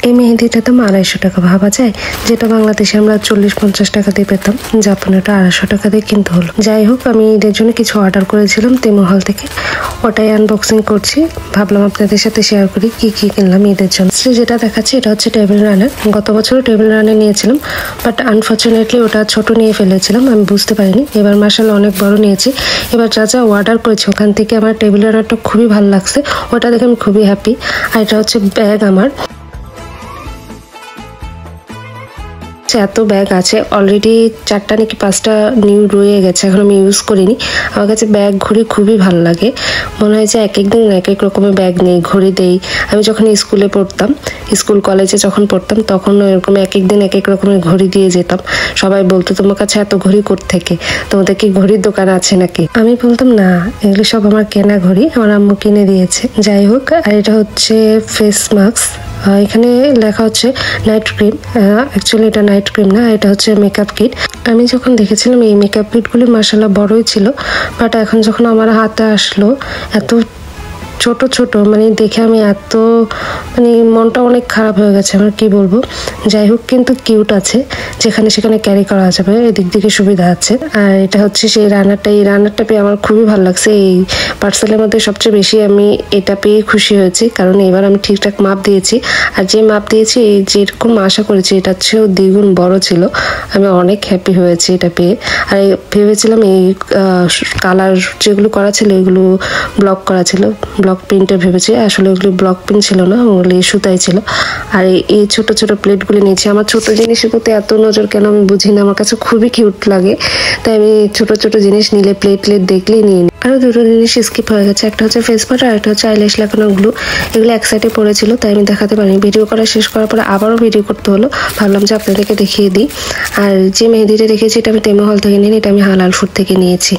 এই মেহেদিটা দাম 250 টাকা। ভাবা যায়, যেটা বাংলাদেশে আমরা 40-50 টাকা দিয়ে পেতাম, জাপানে ওটা 250 টাকা দিয়ে কিনতে হলো। যাই হোক, আমি ঈদের জন্য কিছু অর্ডার করেছিলাম তেমু হল থেকে, ওটাই আনবক্সিং করছি। ভাবলাম আপনাদের সাথে শেয়ার করি কি কি কিনলাম ঈদের জন্য। যেটা দেখাচ্ছি এটা হচ্ছে টেবিল রানার। গত বছরও টেবিল রানার নিয়েছিলাম, বাট আনফর্চুনেটলি ওটা ছোট নিয়ে ফেলেছিলাম, আমি বুঝতে পারিনি। এবার মাশাআল্লাহ অনেক বড় নিয়েছি। এবার যা যা অর্ডার করেছি ওখান থেকে আমার টেবিল রানারটা খুবই ভালো লাগছে, ওটা দেখে আমি খুবই হ্যাপি। আর এটা হচ্ছে ব্যাগ আমার। এত ব্যাগ আছে, অলরেডি 4টা নাকি 5টা নিউ রয়ে গেছে, এখন আমি ইউজ করিনি। আমার কাছে ব্যাগ ঘড়ি খুবই ভালো লাগে, মনে হয় যে এক এক দিন এক এক রকমের ব্যাগ নেই, ঘড়ি দেই। আমি যখন স্কুলে পড়তাম, স্কুল কলেজে যখন পড়তাম, তখন এরকম এক এক দিন এক এক রকমের ঘড়ি দিয়ে যেতাম। সবাই বলতো তোমার কাছে এত ঘড়ি কোত্থেকে, তোমাদের কি ঘড়ির দোকান আছে নাকি? আমি বলতাম না, এগুলো সব আমার কেনা ঘড়ি, আমার আম্মু কিনে দিয়েছে। যাই হোক, আর এটা হচ্ছে ফেস মাস্ক। এখানে লেখা হচ্ছে নাইট ক্রিম, অ্যাকচুয়ালি এটা নাইট ক্রিম না, এটা হচ্ছে মেকআপ কিট। আমি যখন দেখেছিলাম এই মেকআপ কিটগুলি মাশাআল্লাহ বড়ই ছিল, বাট এখন যখন আমার হাতে আসলো এত ছোট ছোট, মানে দেখে আমি এত মনটা অনেক খারাপ হয়ে গেছে আমার, কি বলবো। যাই হোক, কিন্তু কিউট আছে, যেখানে সেখানে ক্যারি করা যাবে, এদিক দিকে সুবিধা আছে। আর এটা হচ্ছে সেই রানারটা, এই রানারটা পেয়ে আমার খুবই ভালো লাগছে। এই পার্সেলের মধ্যে সবচেয়ে বেশি আমি এটা পেয়ে খুশি হয়েছি, কারণ এবার আমি ঠিকঠাক মাপ দিয়েছি। আর যে মাপ দিয়েছি, এই যেরকম আশা করেছি এটার চেয়েও দ্বিগুণ বড় ছিল। আমি অনেক হ্যাপি হয়েছি এটা পেয়ে। আর ভেবেছিলাম এই কালার যেগুলো করা ছিল এগুলো ব্লক করা ছিল, ব্লক প্রিন্টে ভেবেছি, আসলে ওগুলি ব্লক প্রিন্ট ছিল না, ওগুলি সুতাই ছিল। আর এই ছোট ছোট প্লেটগুলি নিয়েছি। আমার ছোট জিনিসের প্রতি এত নজর কেন আমি বুঝি না, আমার কাছে খুবই কিউট লাগে, তাই আমি ছোট ছোট জিনিস নিলে, প্লেট দেখলেই নিয়ে নিই। আরও দুটো জিনিস স্কিপ হয়ে গেছে, একটা হচ্ছে ফেস পাউডার আর একটা হচ্ছে আইল্যাশ লাগানো গ্লু। এগুলো এক সাইডে পড়েছিল, তাই আমি দেখাতে পারিনি। ভিডিও করা শেষ করার পরে আবারও ভিডিও করতে হলো, ভাবলাম যে আপনাদেরকে দেখিয়ে দিই। আর যে মেহেদিটা রেখেছি এটা আমি তেমু হল থেকে নিই, এটা আমি হালাল ফুড থেকে নিয়েছি।